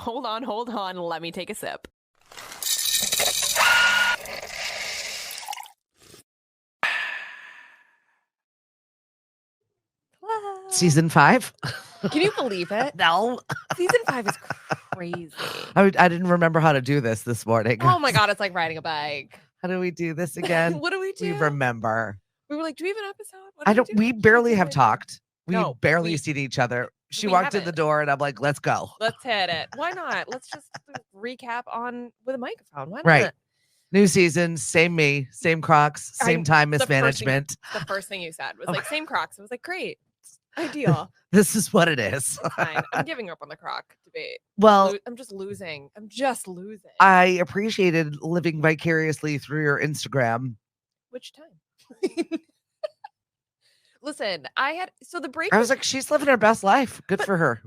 Hold on. Let me take a sip. Season 5? Can you believe it? No. Season 5 is crazy. I didn't remember how to do this morning. Oh my God, it's like riding a bike. How do we do this again? What do we do? We remember. We were like, do we have an episode? We barely have talked. No, We barely seen each other. She we walked in haven't. the door and I'm like, let's go. Let's hit it. Why not? Let's just recap on with a microphone. Why not? Right. New season, same me, same Crocs, same time mismanagement. The first thing you said was like, same Crocs. I was like, great. Ideal. This is what it is. It's fine. I'm giving up on the Croc debate. Well, I'm just losing. I appreciated living vicariously through your Instagram. Which time? Listen, the break. I was like, she's living her best life. Good for her.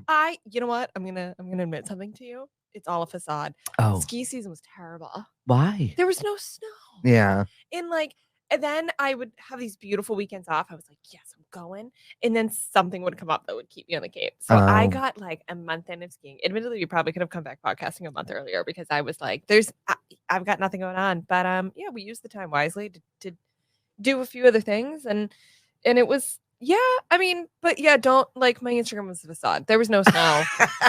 You know what? I'm gonna admit something to you. It's all a facade. Oh, ski season was terrible. Why? There was no snow. Yeah. And then I would have these beautiful weekends off. I was like, yes, I'm going. And then something would come up that would keep me on the Cape. So I got like a month in of skiing. Admittedly, we probably could have come back podcasting a month earlier because I was like, I've got nothing going on. But yeah, we used the time wisely to do a few other things. And it was, yeah, I mean, but yeah, don't like my Instagram was a facade. There was no snow.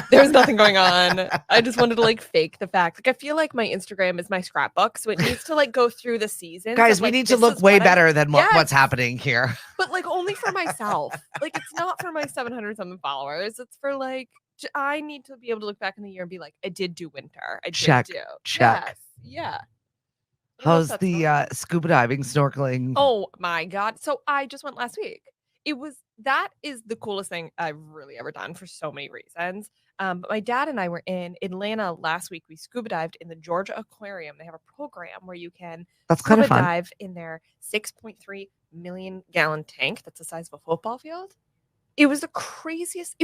There was nothing going on. I just wanted to like fake the fact. Like I feel like my Instagram is my scrapbook, so it needs to like go through the seasons. Guys, we need to look way better than what's happening here. But like only for myself. Like it's not for my 700 something followers. It's for like I need to be able to look back in the year and be like, I did do winter. I did check. Yes, yeah. How's the scuba diving, snorkeling? Oh my God. So I just went last week. That is the coolest thing I've really ever done for so many reasons. But my dad and I were in Atlanta last week. We scuba dived in the Georgia Aquarium. They have a program where you can scuba dive in their 6.3 million gallon tank. That's the size of a football field. It was the craziest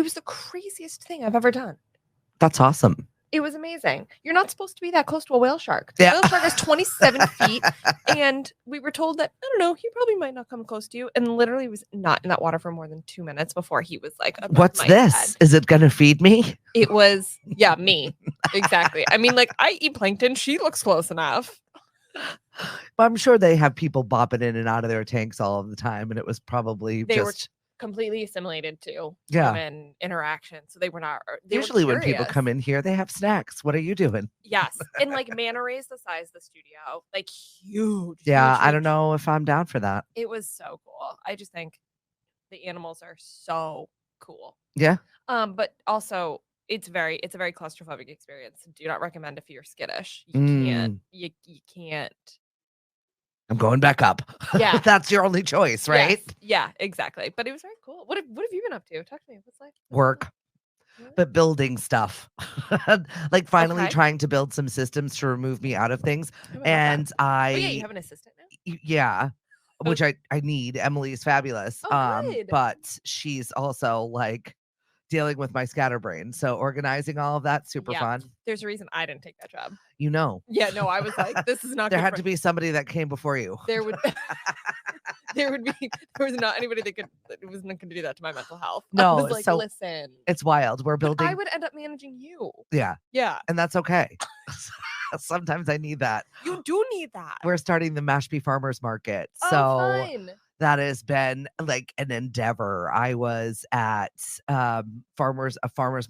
thing I've ever done. That's awesome. It was amazing. You're not supposed to be that close to a whale shark. The whale shark is 27 feet. And we were told that, I don't know, he probably might not come close to you. And literally was not in that water for more than 2 minutes before he was like, what's this? Head. Is it going to feed me? It was, yeah, me. Exactly. I mean, like, I eat plankton. She looks close enough. But I'm sure they have people bopping in and out of their tanks all of the time. And it was probably were completely assimilated to human interaction. So they were not. Usually when people come in here, they have snacks. What are you doing? Yes. And like manta rays the size of the studio, like huge. Yeah. Huge. I don't know if I'm down for that. It was so cool. I just think the animals are so cool. Yeah. But also it's a very claustrophobic experience. Do not recommend if you're skittish. You can't. I'm going back up. Yeah. That's your only choice, right? Yes. Yeah, exactly. But it was very cool. What have you been up to? Talk to me. What's life? Work. Really? But building stuff. Like finally trying to build some systems to remove me out of things. And you have an assistant now? Yeah. Which I need. Emily is fabulous. Good. But she's also like dealing with my scatterbrain. So organizing all of that, super fun. There's a reason I didn't take that job. You know. Yeah, no, I was like, this is not there had to be somebody that came before you. There was not anybody that was not going to do that to my mental health. No, I was like, listen. It's wild. We're building. I would end up managing you. Yeah. Yeah. And that's okay. Sometimes I need that. You do need that. We're starting the Mashpee Farmers Market. Oh, so fine. That has been like an endeavor. I was at a farmers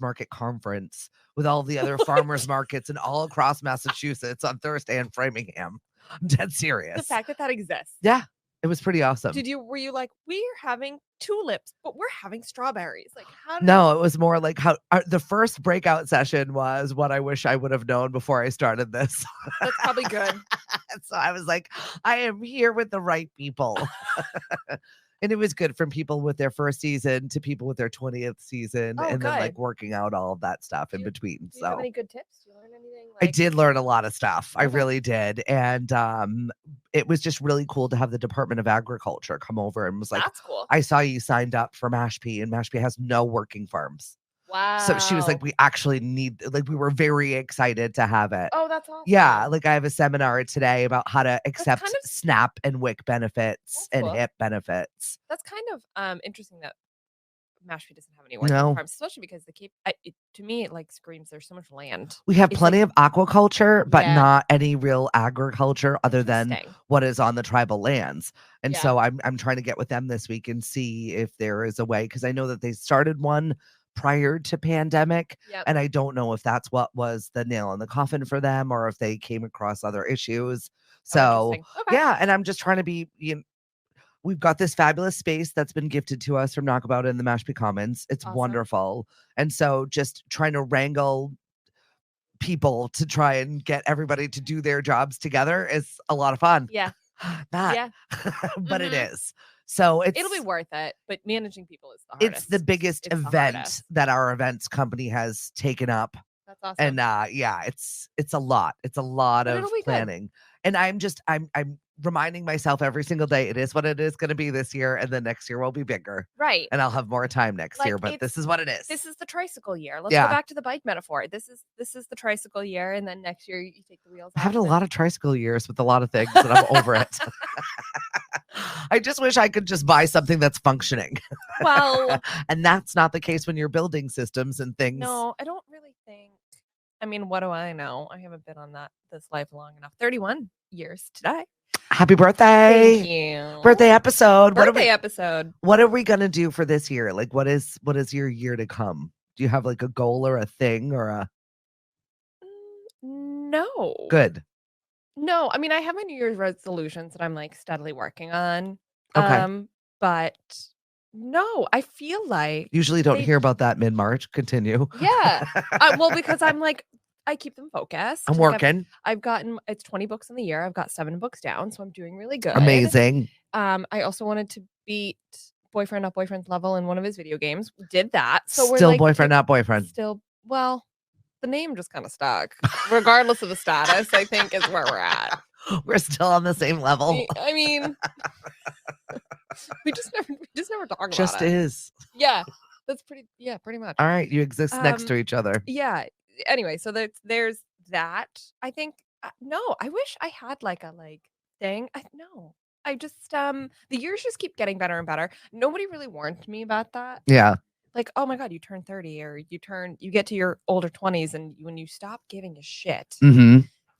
market conference with all the other farmers markets and all across Massachusetts on Thursday in Framingham. I'm dead serious. The fact that exists. Yeah. It was pretty awesome. Were you like, we're having tulips, but we're having strawberries? Like, No, it was more like how the first breakout session was what I wish I would have known before I started this. That's probably good. So I was like, I am here with the right people. And it was good from people with their first season to people with their 20th season. Then like working out all of that stuff in between. Do you have any good tips? Do you learn anything? I did learn a lot of stuff. I really did. And it was just really cool to have the Department of Agriculture come over and was like, that's cool. I saw you signed up for Mashpee, and Mashpee has no working farms. Wow. So she was like, we actually need, like, we were very excited to have it. Oh, that's awesome. Yeah. Like I have a seminar today about how to accept SNAP and WIC benefits and HIP benefits. That's kind of interesting that Mashpee doesn't have any organic No. farms, especially because the Cape, to me, it like screams there's so much land. We have It's plenty of aquaculture, but Yeah. not any real agriculture other than Interesting. what is on the tribal lands. And Yeah. so I'm trying to get with them this week and see if there is a way, because I know that they started one prior to pandemic, Yep. and I don't know if that's what was the nail in the coffin for them or if they came across other issues. So interesting. Okay. yeah, and I'm just trying to be, we've got this fabulous space that's been gifted to us from Knockabout in the Mashpee Commons. It's Awesome. wonderful. And so just trying to wrangle people to try and get everybody to do their jobs together is a lot of fun. Yeah. Not, Yeah. but it is. So It'll be worth it, but managing people is the hardest. it's the biggest It's the event hardest. that our events company has taken up. That's awesome. And yeah, it's a lot. It's a lot But of it'll be good. planning. And I'm reminding myself every single day it is what it is going to be this year, and then next year will be bigger. Right. And I'll have more time next year, but this is what it is. This is the tricycle year. Let's Yeah. go back to the bike metaphor. This is the tricycle year, and then next year you take the wheels I off. have a lot of tricycle years with a lot of things, and I'm over it. I just wish I could just buy something that's functioning. Well, and that's not the case when you're building systems and things. no, I don't really think. I mean, what do I know? I haven't been on this life long enough. 31 years today. Happy birthday. Thank you. Birthday episode. Episode. What are we gonna do for this year? Like, what is your year to come? Do you have like a goal or a thing or a No. Good. No, I mean, I have my New Year's resolutions that I'm like steadily working on. Okay. But no, I feel like Usually don't hear about that mid-March. Continue. Yeah. Well, because I'm like, I keep them focused. I'm Like, working. I've gotten, it's 20 books in the year. I've got 7 books down, so I'm doing really good. Amazing. I also wanted to beat Boyfriend Not Boyfriend's level in one of his video games. Did that. So we're Still like, Boyfriend Not Boyfriend. Still, well, the name just kind of stuck. Regardless of the status, I think is where we're at. We're still on the same level. I mean, we just never talk about it. Just is. Yeah. That's pretty much. All right, you exist next to each other. Yeah. Anyway, so there's that. I think no, I wish I had like a thing. No. I just the years just keep getting better and better. Nobody really warned me about that. Yeah. Like, oh my God, you turn 30 or you get to your older 20s, and when you stop giving a shit,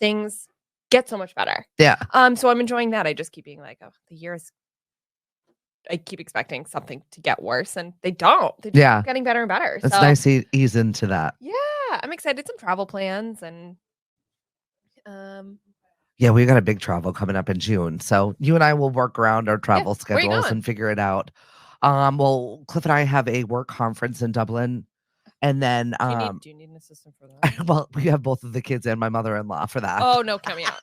things get so much better. Yeah. So I'm enjoying that. I just keep being like, oh, the years. I keep expecting something to get worse, and they don't. They just keep getting better and better. It's nice to ease into that. Yeah, I'm excited. Some travel plans and yeah, we got a big travel coming up in June. So you and I will work around our travel schedules and figure it out. Well, Cliff and I have a work conference in Dublin. And then do you need an assistant for that? Well, we have both of the kids and my mother-in-law for that. Oh no, count me out.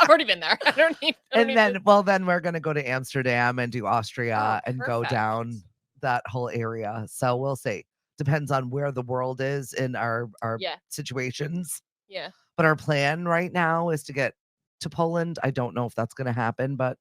I've already been there. I don't need. Then we're gonna go to Amsterdam and do Austria and go down that whole area. So we'll see. Depends on where the world is in our situations. Yeah. But our plan right now is to get to Poland. I don't know if that's gonna happen, but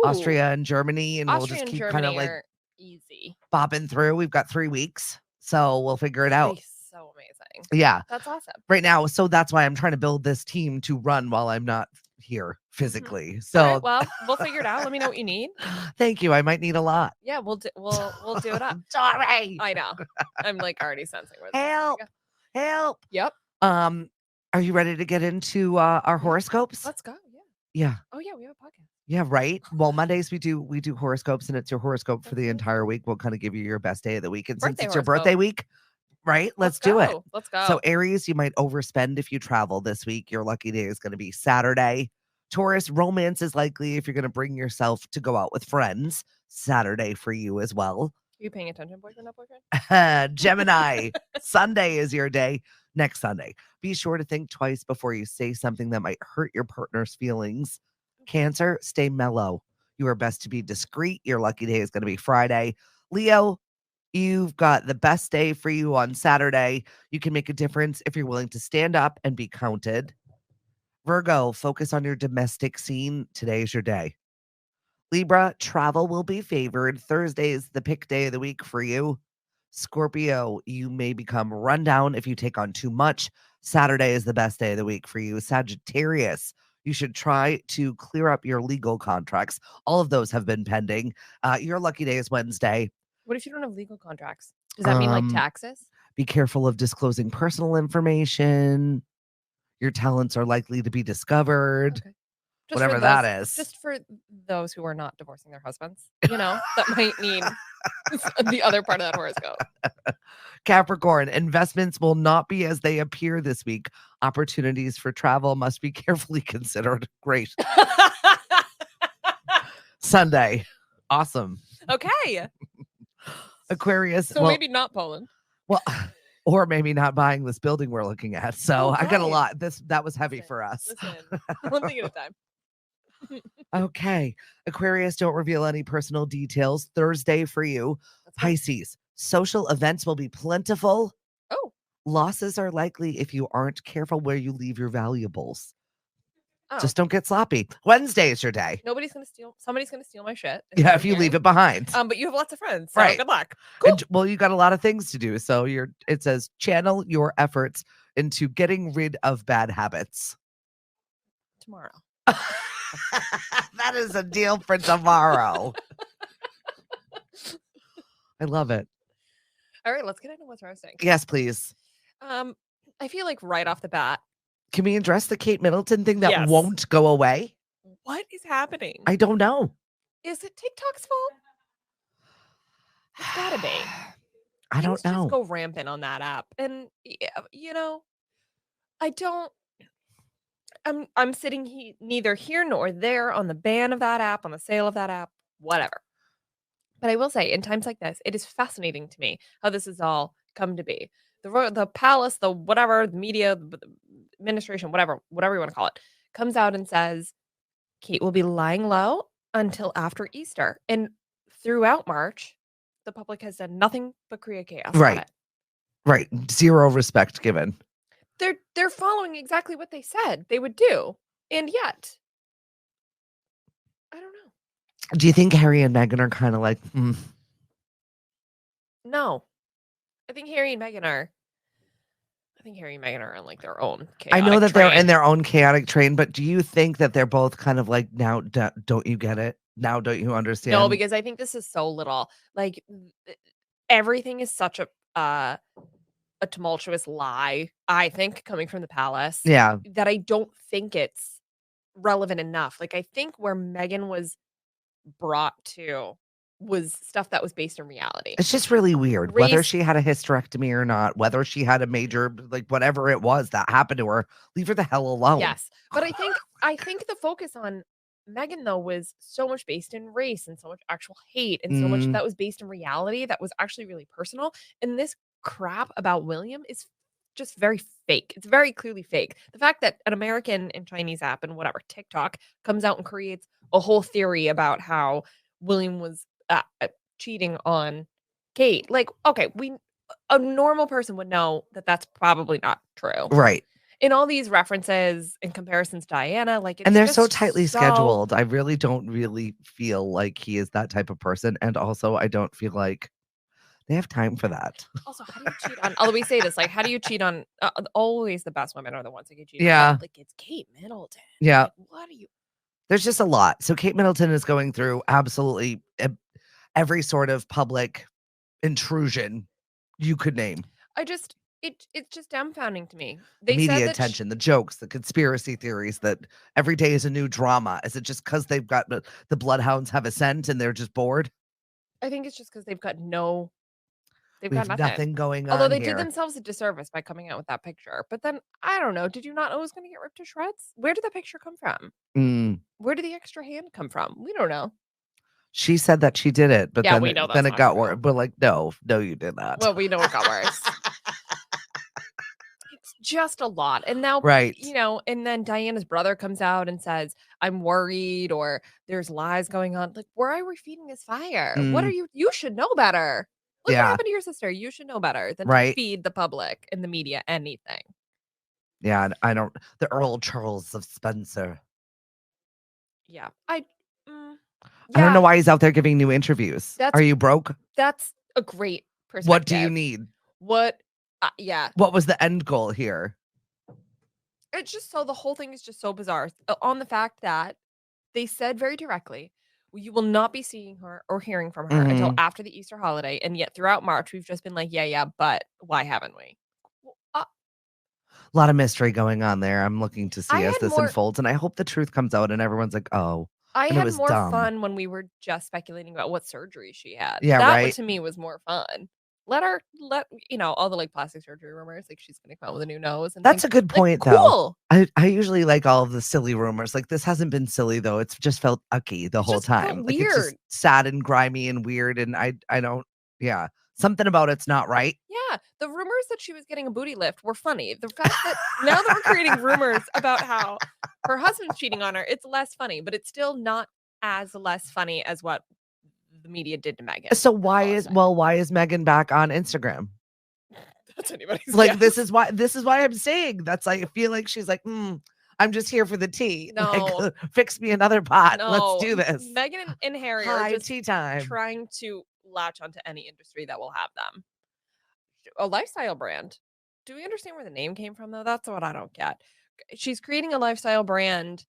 Austria and Germany, and we'll just keep kind of like easy bobbing through. We've got 3 weeks, so we'll figure it out. So amazing. Yeah. That's awesome. Right now, so that's why I'm trying to build this team to run while I'm not here physically. So all right, well, we'll figure it out. Let me know what you need. Thank you. I might need a lot. Yeah, we'll do it up. Sorry. I know. I'm like already sensing where help. Yep. Are you ready to get into our horoscopes? Let's go. Yeah. Oh yeah, we have a podcast. Yeah, right. Well, Mondays we do horoscopes, and it's your horoscope for the entire week. We'll kind of give you your best day of the week. And since it's your birthday week, right? Let's do it. Let's go. So Aries, you might overspend if you travel this week. Your lucky day is going to be Saturday. Taurus, romance is likely if you're going to bring yourself to go out with friends. Saturday for you as well. Are you paying attention, boyfriend, not boyfriend? Gemini, Sunday is your day. Next Sunday. Be sure to think twice before you say something that might hurt your partner's feelings. Cancer, stay mellow. You are best to be discreet. Your lucky day is going to be Friday. Leo, you've got the best day for you on Saturday. You can make a difference if you're willing to stand up and be counted. Virgo, focus on your domestic scene. Today is your day. Libra, travel will be favored. Thursday is the pick day of the week for you. Scorpio, you may become rundown if you take on too much. Saturday is the best day of the week for you. Sagittarius, you should try to clear up your legal contracts. All of those have been pending. Your lucky day is Wednesday. What if you don't have legal contracts? Does that mean like taxes? Be careful of disclosing personal information. Your talents are likely to be discovered. Okay. Whatever that is. Just for those who are not divorcing their husbands, that might need the other part of that horoscope. Capricorn, investments will not be as they appear this week. Opportunities for travel must be carefully considered. Great. Sunday. Awesome. Okay. Aquarius. So maybe not Poland. Well, or maybe not buying this building we're looking at. So I got a lot. That was heavy for us. Listen, one thing at a time. Okay. Aquarius, don't reveal any personal details. Thursday for you. Pisces, social events will be plentiful. Oh. Losses are likely if you aren't careful where you leave your valuables. Oh. Just don't get sloppy. Wednesday is your day. Somebody's gonna steal my shit. Yeah, if you leave it behind. But you have lots of friends. So right. Good luck. Cool. And, well, you got a lot of things to do. So it says channel your efforts into getting rid of bad habits. Tomorrow. That is a deal for tomorrow. I love it. All right, let's get into what's roasting. Yes, please. I feel like right off the bat. Can we address the Kate Middleton thing that won't go away? What is happening? I don't know. Is it TikTok's fault? It's gotta be. I don't know. Just go rampant on that app. And I don't. I'm sitting neither here nor there on the ban of that app, on the sale of that app, whatever. But I will say, in times like this, it is fascinating to me how this has all come to be. The palace, the whatever, the media, the administration, whatever you want to call it, comes out and says, Kate will be lying low until after Easter. And throughout March, the public has done nothing but create chaos. Right. Right. Zero respect given. They're following exactly what they said they would do. And yet, I don't know. Do you think Harry and Meghan are kind of like, No. I think Harry and Meghan are on like their own chaotic I know that train. they're in their own chaotic train, but do you think that they're both kind of like, now don't you get it? Now don't you understand? No, because I think this is so little. Like everything is such a tumultuous lie, I think, coming from the palace. Yeah. That I don't think it's relevant enough. Like I think where Meghan was brought to was stuff that was based in reality. It's just really weird. Whether she had a hysterectomy or not, whether she had a major, like whatever it was that happened to her, leave her the hell alone. Yes. But I think the focus on Meghan though was so much based in race and so much actual hate and so much that was based in reality that was actually really personal. And this crap about William is just very fake. It's very clearly fake. The fact that an American and Chinese app and whatever TikTok comes out and creates a whole theory about how William was cheating on Kate. Like, okay, a normal person would know that that's probably not true. Right. In all these references and comparisons to Diana, like, it's and they're so tightly scheduled. I really don't feel like he is that type of person. And also, I don't feel like they have time for that. Also, how do you cheat on? Although we say this, like, how do you cheat on? Always the best women are the ones that get cheated on. Like, it's Kate Middleton. Yeah. Like, what are you? There's just a lot. So Kate Middleton is going through absolutely every sort of public intrusion you could name. It's just dumbfounding to me. Media attention, the jokes, the conspiracy theories, that every day is a new drama. Is it just because they've got the bloodhounds have a scent and they're just bored? I think it's just because they've got nothing going on. Although they did themselves a disservice by coming out with that picture. But then I don't know. Did you not know it was going to get ripped to shreds? Where did that picture come from? Where did the extra hand come from? We don't know. She said that she did it, but yeah, we know then it got worse. But like, no, you did not. Well, we know it got worse. It's just a lot. And now, right. And then Diana's brother comes out and says, I'm worried, or there's lies going on. Like, where are we feeding this fire? What are you should know better. Look what happened to your sister. You should know better than to feed the public and the media anything. Yeah, I don't. The Earl Charles of Spencer. Yeah, I don't know why he's out there giving new interviews. Are you broke? That's a great perspective. What do you need? What? Yeah. What was the end goal here? It's just the whole thing is just so bizarre on the fact that they said very directly, You will not be seeing her or hearing from her until after the Easter holiday. And yet throughout March, we've just been like, yeah, but why haven't we? Well, A lot of mystery going on there. I'm looking to I see as had this more unfolds, and I hope the truth comes out and everyone's like, oh, I and it had was more dumb. fun when we were just speculating about what surgery she had. Yeah, That right. to me was more fun. Let all the like plastic surgery rumors, like she's gonna come out with a new nose and That's things. a good Like, point, though. cool. I usually like all of the silly rumors. Like, this hasn't been silly, though. It's just felt ucky the It whole just felt time. Like, it's just weird. sad and grimy and weird, and I don't yeah. Something about it's not right. Yeah, the rumors that she was getting a booty lift were funny. The fact that now that we're creating rumors about how her husband's cheating on her, it's less funny, but it's still not as less funny as what the media did to Megan. So That's all I'll say. why is Megan back on Instagram? That's anybody's Like, guess. this is why I'm saying that's I feel like she's like, I'm just here for the tea. No. Like, fix me another pot. No, Let's do this. Megan and Harry are Hi, just tea time. trying to latch onto any industry that will have them. A lifestyle brand. Do we understand where the name came from though? That's what I don't get. She's creating a lifestyle brand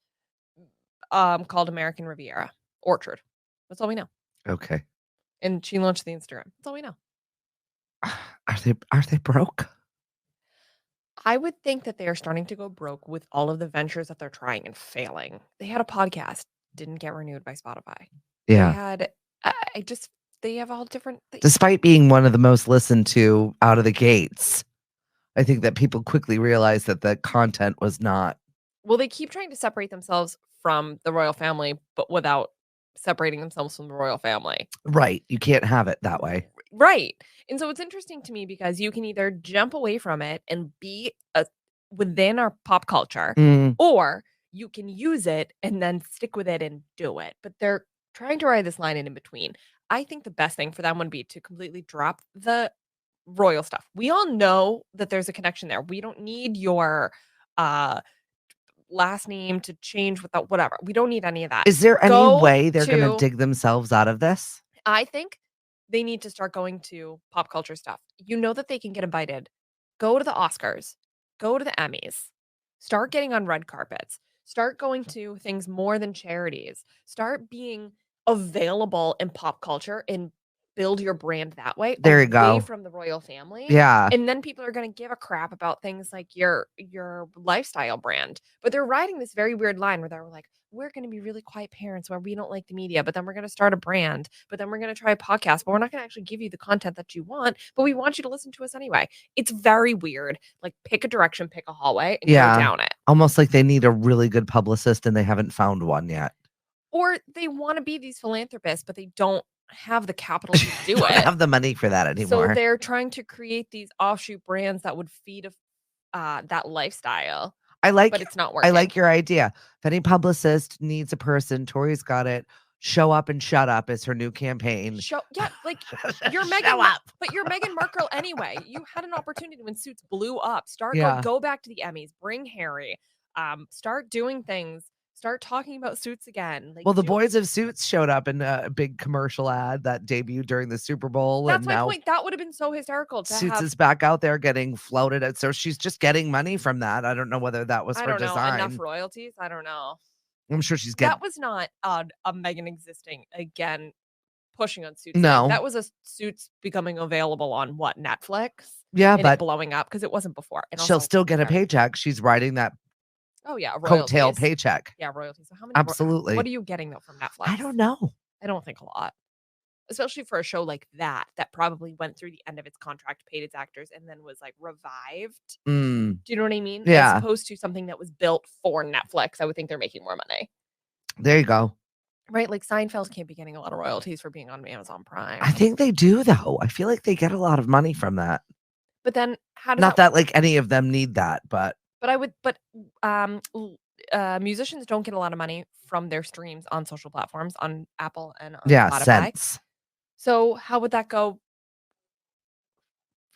called American Riviera Orchard. That's all we know. Okay. And she launched the Instagram. That's all we know. Are they broke? I would think that they are starting to go broke with all of the ventures that they're trying and failing. They had a podcast, didn't get renewed by Spotify. Yeah. They had they have all different things. Despite being one of the most listened to out of the gates, I think that people quickly realized that the content was not. Well, they keep trying to separate themselves from the royal family, but without separating themselves from the royal family. Right. You can't have it that way. Right. And so it's interesting to me because you can either jump away from it and be within our pop culture, or you can use it and then stick with it and do it. But they're trying to ride this line in between. I think the best thing for them would be to completely drop the royal stuff. We all know that there's a connection there. We don't need your last name to change without whatever. We don't need any of that. Is there any way they're going to dig themselves out of this? I think they need to start going to pop culture stuff. You know that they can get invited. Go to the Oscars. Go to the Emmys. Start getting on red carpets. Start going to things more than charities. Start being available in pop culture and build your brand that way. There you go. Away from the royal family. Yeah. And then people are going to give a crap about things like your lifestyle brand. But they're riding this very weird line where they're like, we're going to be really quiet parents where we don't like the media, but then we're going to start a brand, but then we're going to try a podcast, but we're not going to actually give you the content that you want, but we want you to listen to us anyway. It's very weird. Like, pick a direction, pick a hallway, and go down it. Almost like they need a really good publicist and they haven't found one yet. Or they want to be these philanthropists, but they don't have the capital to do don't it. Have the money for that anymore. So they're trying to create these offshoot brands that would feed that lifestyle. But it's not working. I like your idea. If any publicist needs a person, Tori's got it. Show up and shut up is her new campaign. Like you're Meghan, but you're Meghan Markle anyway. You had an opportunity when Suits blew up. Go back to the Emmys. Bring Harry. Start doing things. Start talking about Suits again. Well, the boys of Suits showed up in a big commercial ad that debuted during the Super Bowl. That's my point. That would have been so hysterical. Suits is back out there getting flouted at, so she's just getting money from that. I don't know whether that was for design. Enough royalties. I don't know. I'm sure she's getting. That was not a Meghan existing again, pushing on Suits. No, that was a Suits becoming available on what, Netflix? Yeah, but blowing up because it wasn't before. And she'll still get a paycheck. She's writing that. Oh yeah, coattail paycheck. Yeah, royalties. So how many? Absolutely. What are you getting though from Netflix? I don't know. I don't think a lot, especially for a show like that probably went through the end of its contract, paid its actors, and then was like revived. Do you know what I mean? Yeah. As opposed to something that was built for Netflix, I would think they're making more money. There you go. Right, like Seinfeld can't be getting a lot of royalties for being on Amazon Prime. I think they do though. I feel like they get a lot of money from that. But then how does not that like any of them need that, but musicians don't get a lot of money from their streams on social platforms, on Apple and on Spotify. Sense. So how would that go?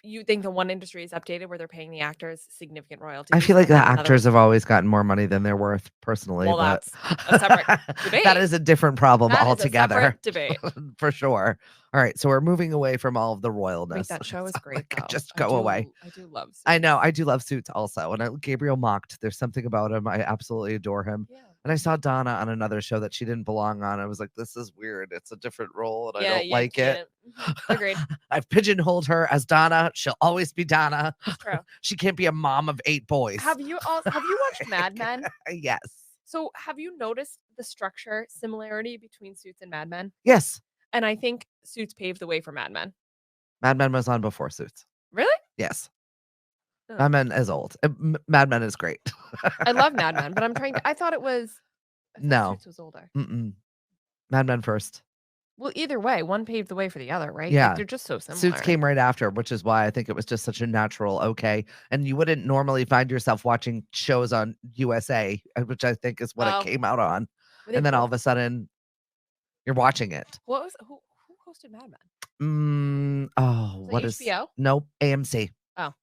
You think the one industry is updated where they're paying the actors significant royalties? I feel like the actors have always gotten more money than they're worth, personally. Well, but that's a separate debate. That is a different problem altogether. Is a separate debate. For sure. All right, so we're moving away from all of the royalness. Wait, that show is great, though. Just go away. I do love Suits. I know. I do love Suits also. And Gabriel mocked. There's something about him. I absolutely adore him. Yeah. And I saw Donna on another show that she didn't belong on. I was like, this is weird. It's a different role and I Yeah, don't you like it. can't. Agreed. I've pigeonholed her as Donna. She'll always be Donna. It's true. She can't be a mom of 8 boys. Have you watched Mad Men? Yes. So have you noticed the structure similarity between Suits and Mad Men? Yes. And I think Suits paved the way for Mad Men. Mad Men was on before Suits. Really? Yes. Oh. Mad Men is old. Mad Men is great. I love Mad Men, but I thought No. Suits was older. Mad Men first. Well, either way, one paved the way for the other, right? Yeah. Like, they're just so similar. Suits came right after, which is why I think it was just such a natural okay. And you wouldn't normally find yourself watching shows on USA, which I think is what it came out on. And then all of a sudden, you're watching it. Who hosted Mad Men? What is HBO? Nope, AMC. Oh.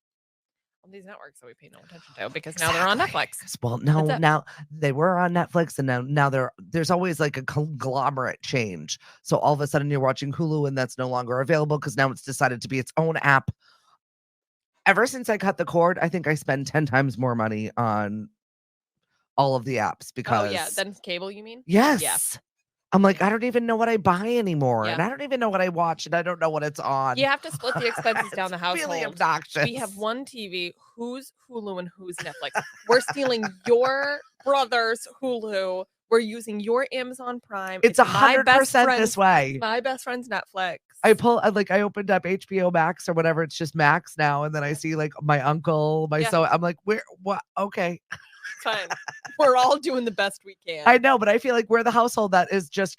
These networks that we pay no attention to because now they're on Netflix. Well, no, now they were on Netflix, and now there's always like a conglomerate change. So all of a sudden you're watching Hulu, and that's no longer available because now it's decided to be its own app. Ever since I cut the cord, I think I spend 10 times more money on all of the apps because than cable, you mean? Yes. Yeah. I'm like, I don't even know what I buy anymore. Yeah. And I don't even know what I watch, and I don't know what it's on. You have to split the expenses down the household. Really obnoxious. We have one TV. Who's Hulu and who's Netflix? We're stealing your brother's Hulu. We're using your Amazon Prime. It's 100% this way. My best friend's Netflix. I opened up HBO Max or whatever. It's just Max now. And then I see like my uncle, so I'm like, what? Okay. Fine. We're all doing the best we can. I know, but I feel like we're the household that is just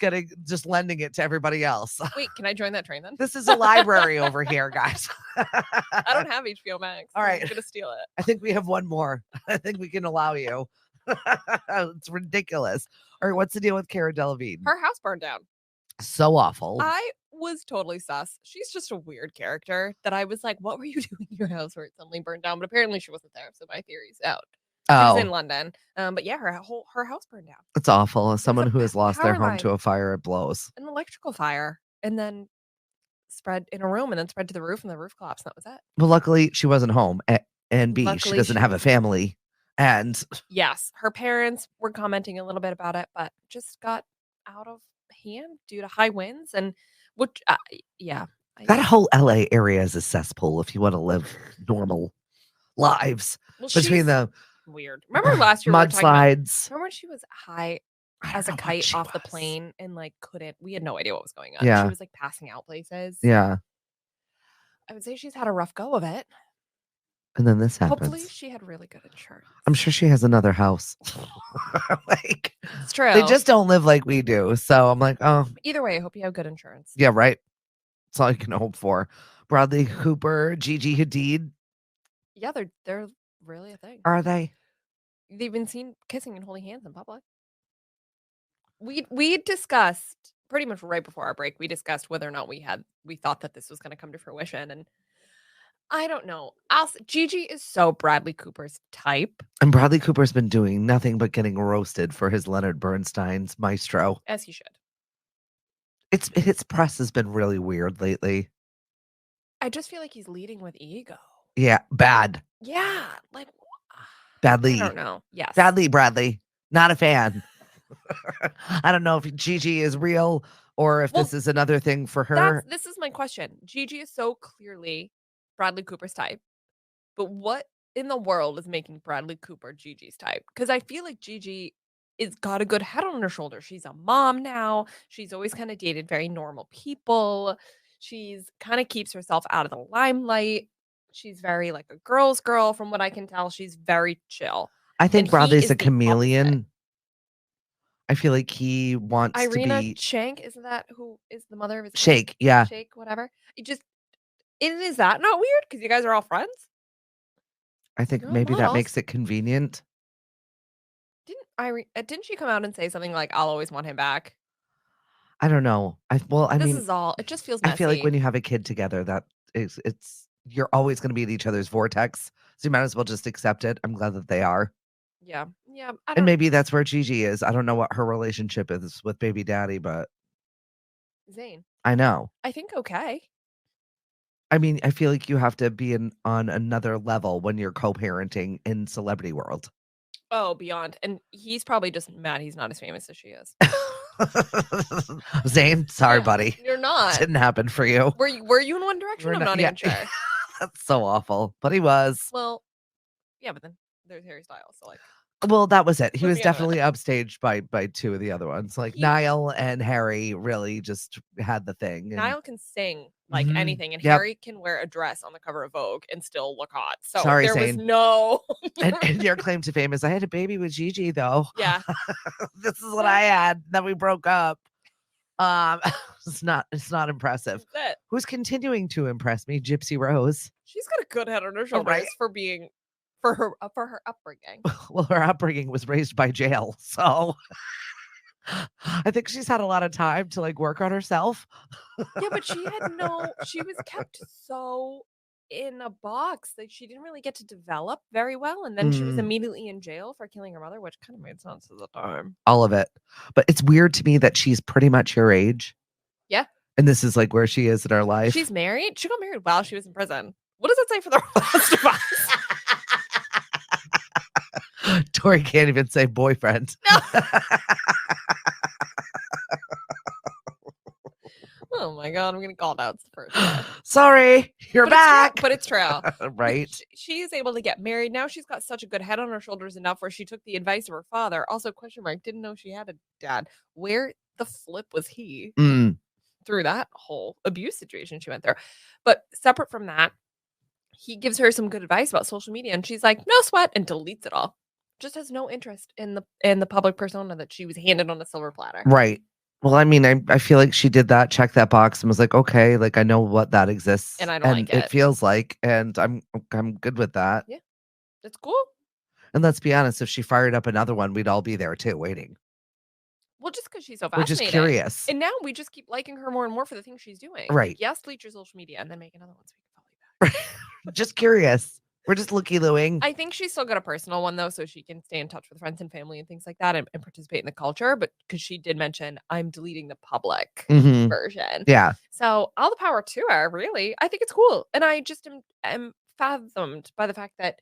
lending it to everybody else. Wait, can I join that train then? This is a library over here, guys. I don't have HBO Max. All right. I'm gonna steal it. I think we have one more. I think we can allow you. It's ridiculous. All right, what's the deal with Cara Delevingne? Her house burned down. So awful. I was totally sus. She's just a weird character that I was like, what were you doing in your house where it suddenly burned down? But apparently she wasn't there, so my theory's out. She was in London. But yeah, her house burned down. It's awful. As someone who has lost their home to a fire, it blows. An electrical fire. And then spread in a room and then spread to the roof and the roof collapsed. And that was it. Well, luckily she wasn't home. And B, she doesn't have a family. And yes, her parents were commenting a little bit about it, but just got out of hand due to high winds. And which, that whole LA area is a cesspool if you want to live normal lives. Between the weird. Remember last year mudslides. Remember when she was high as a kite off the plane and like we had no idea what was going on. Yeah. She was like passing out places. Yeah. I would say she's had a rough go of it. And then this happens. Hopefully she had really good insurance. I'm sure she has another house. It's true. They just don't live like we do. So I'm like, oh. Either way, I hope you have good insurance. Yeah, right. That's all you can hope for. Bradley Cooper, Gigi Hadid. Yeah, they're really a thing. Are they? They've been seen kissing and holding hands in public. We discussed pretty much right before our break. We discussed whether or not we thought that this was going to come to fruition, and I don't know. Gigi is so Bradley Cooper's type, and Bradley Cooper's been doing nothing but getting roasted for his Leonard Bernstein's Maestro, as he should. His press has been really weird lately. I just feel like he's leading with ego. Yeah, bad. Yeah, like badly. I don't know. Yes, badly, Bradley. Not a fan. I don't know if Gigi is real or if this is another thing for her. This is my question. Gigi is so clearly Bradley Cooper's type, but what in the world is making Bradley Cooper Gigi's type? Because I feel like Gigi is got a good head on her shoulder. She's a mom now. She's always kind of dated very normal people. She's kind of keeps herself out of the limelight. She's very like a girl's girl from what I can tell. She's very chill. I think Bradley's a chameleon. Opposite. I feel like he wants Irina to be Shank, isn't that who is the mother of his Shake, kid? yeah. Shake, whatever. Is that not weird? Because you guys are all friends? I think maybe that makes it convenient. Didn't she come out and say something like, I'll always want him back? I don't know. I mean, this is all. It just feels messy. I feel like when you have a kid together, you're always going to be in each other's vortex. So you might as well just accept it. I'm glad that they are. Yeah. Yeah. And maybe that's where Gigi is. I don't know what her relationship is with baby daddy, but Zayn. I know. I think okay. I mean, I feel like you have to be on another level when you're co-parenting in celebrity world. Oh, beyond. And he's probably just mad he's not as famous as she is. Zane, sorry, Yeah, buddy. You're not. Didn't happen for you. Were you in One Direction? We're I'm not yeah, even sure. That's so awful. But he was. Well, yeah, but then there's Harry Styles. So like, Well, that was it. He Towards was the end of it. definitely upstaged by two of the other ones. Like He- Niall and Harry really just had the thing. And Niall can sing like Mhm. anything, and Yep. Harry can wear a dress on the cover of Vogue and still look hot. So Sorry, there was Zane. no. and your claim to fame is I had a baby with Gigi, though. Yeah. This is what I had. Then we broke up. It's not impressive. That's it. Who's continuing to impress me? Gypsy Rose. She's got a good head on her shoulders right? for her upbringing. Well, her upbringing was raised by jail, so I think she's had a lot of time to like work on herself. Yeah, but she was kept so in a box that she didn't really get to develop very well. And then she was Mm. immediately in jail for killing her mother, which kind of made sense at the time. All of it. But it's weird to me that she's pretty much your age. Yeah. And this is like where she is in her life. She's married. She got married while she was in prison. What does it say for the rest of us? Tori can't even say boyfriend. No. Oh my god, I'm getting called out first. Sorry, you're But it's true, back. but it's true. Right? She is able to get married. Now she's got such a good head on her shoulders enough where she took the advice of her father. Also, question mark, didn't know she had a dad. Where the flip was he Mm. through that whole abuse situation she went through? But separate from that, he gives her some good advice about social media, and she's like, no sweat, and deletes it all. Just has no interest in the public persona that she was handed on a silver platter. Right. Well, I mean, I feel like she did that, checked that box, and was like, okay, like I know what that exists, And I don't like it it. feels like, and I'm good with that. Yeah. It's cool. And let's be honest, if she fired up another one, we'd all be there too, waiting. Well, just because she's so We're fascinating. just curious. And now we just keep liking her more and more for the things she's doing. Right. Like, yes, delete your social media and then make another one so we can follow you back. Just curious. We're just looky-looing. I think she's still got a personal one, though, so she can stay in touch with friends and family and things like that and participate in the culture. But because she did mention, I'm deleting the public Mhm. version. Yeah. So all the power to her, really. I think it's cool. And I just am fathomed by the fact that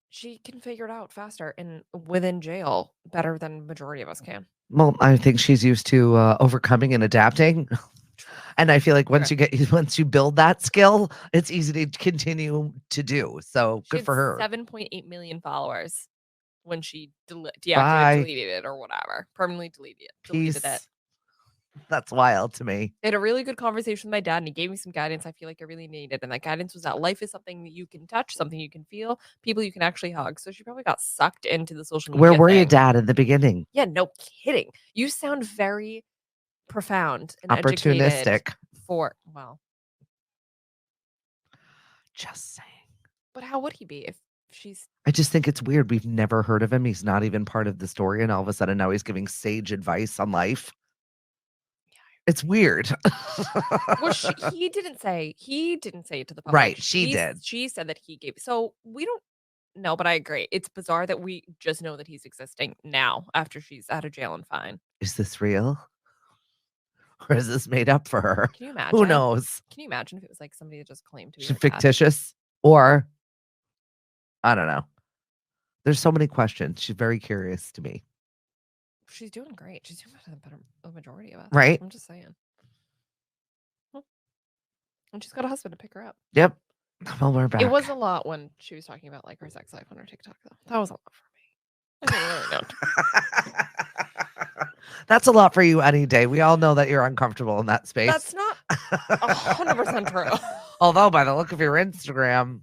she can figure it out faster and within jail better than majority of us can. Well, I think she's used to overcoming and adapting. And I feel like once you build that skill, it's easy to continue to do. So She good had for her. 7.8 million followers when she Bye. deleted it or whatever. Permanently deleted it. Peace. That's wild to me. I had a really good conversation with my dad, and he gave me some guidance I feel like I really needed. And that guidance was that life is something that you can touch, something you can feel, people you can actually hug. So she probably got sucked into the social media Where were you, thing. Dad, in the beginning? Yeah, no kidding. You sound very profound and educated Opportunistic. well, Just saying. but how would he be if she's I just think it's weird. We've never heard of him. He's not even part of the story. And all of a sudden now he's giving sage advice on life. It's weird. well, he didn't say it to the public. Right, she did. She said that he gave. So we don't know, but I agree. It's bizarre that we just know that he's existing now after she's out of jail and fine. Is this real? Or is this made up for her? Can you imagine? Who knows? Can you imagine if it was like somebody that just claimed to be She's her dad? fictitious, or I don't know. There's so many questions. She's very curious to me. She's doing great. She's doing better than the majority of us. Right? I'm just saying. And she's got a husband to pick her up. Yep. Well, we're back. It was a lot when she was talking about like her sex life on her TikTok, though. That was a lot for me. I really don't. That's a lot for you any day. We all know that you're uncomfortable in that space. That's not 100% true. Although, by the look of your Instagram,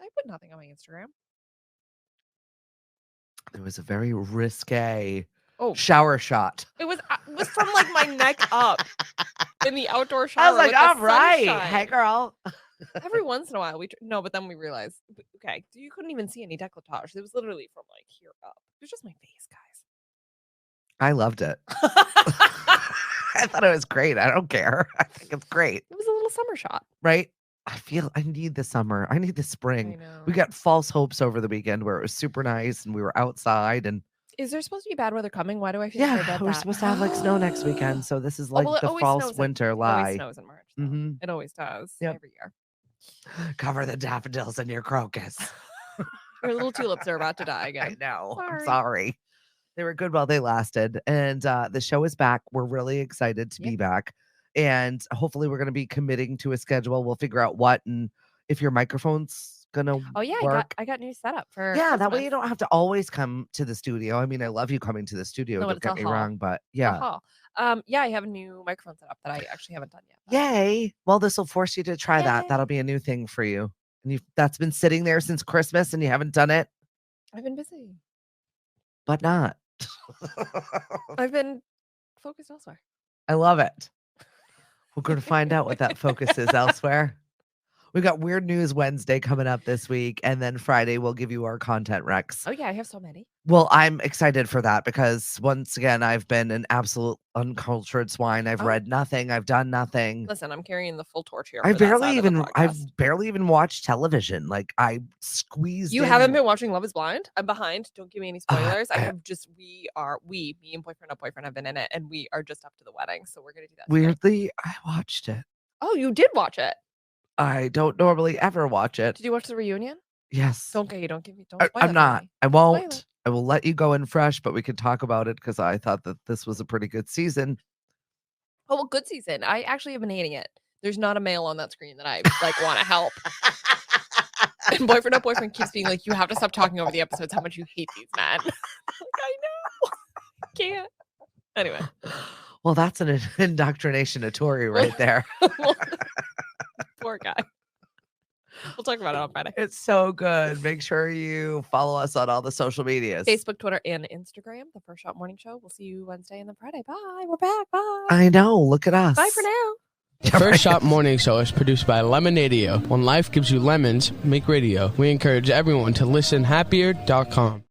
I put nothing on my Instagram. there was a very risque Oh, shower shot. it was from like my neck up in the outdoor shower. I was like, with the all right, sunshine. hey girl. Every once in a while, no, but then we realized, okay, you couldn't even see any decolletage. It was literally from like here up. It was just my face, guys. I loved it. I thought it was great. I don't care. I think it's great. It was a little summer shot. Right? I feel I need the summer. I need the I spring. know. We got false hopes over the weekend where it was super nice and we were outside and Is there supposed to be bad weather coming? Why do I feel like I yeah, read we're that? supposed to have like snow next weekend. So this is like well, it the always false snows winter It always lie. snows in March. Though. Mhm. It always does Yep. every year. Cover the daffodils in your crocus. Your little tulips are about to die I again. know. I'm Sorry. sorry. They were good while they lasted. And the show is back. We're really excited to be back. And hopefully we're going to be committing to a schedule. We'll figure out what and if your microphone's going to work. I got new setup for That way you don't have to always come to the studio. I mean, I love you coming to the studio. Don't get me wrong, but yeah. I have a new microphone setup that I actually haven't done yet. Yay. Well, this will force you to try that. That'll be a new thing for you. And that's been sitting there since Christmas and you haven't done it? I've been busy. But not. I've been focused elsewhere. I love it. We're going to find out what that focus is elsewhere. We got Weird News Wednesday coming up this week, and then Friday we'll give you our content recs. Oh yeah, I have so many. Well, I'm excited for that because once again, I've been an absolute uncultured swine. I've read nothing. I've done nothing. Listen, I'm carrying the full torch here. I've barely even watched television. Like I squeezed. You haven't been watching Love Is Blind? I'm behind. Don't give me any spoilers. Me and boyfriend have been in it, and we are just up to the wedding, so we're gonna do that. Weirdly, I watched it. Oh, you did watch it? I don't normally ever watch it. Did you watch the reunion? Yes. Don't spoil I'm not. I won't. Spoil it. I will let you go in fresh, but we can talk about it because I thought that this was a pretty good season. Oh, well, good season. I actually have been hating it. There's not a male on that screen that I want to help. And boyfriend keeps being like, you have to stop talking over the episodes how much you hate these men. Like, I know. Can't. Anyway. Well, that's an indoctrination of Tori right there. Poor guy. We'll talk about it on Friday. It's so good. Make sure you follow us on all the social medias. Facebook, Twitter, and Instagram. The First Shot Morning Show. We'll see you Wednesday and then Friday. Bye. We're back. Bye. I know. Look at us. Bye for now. The First Shot Morning Show is produced by Lemonadio. When life gives you lemons, make radio. We encourage everyone to listen happier.com.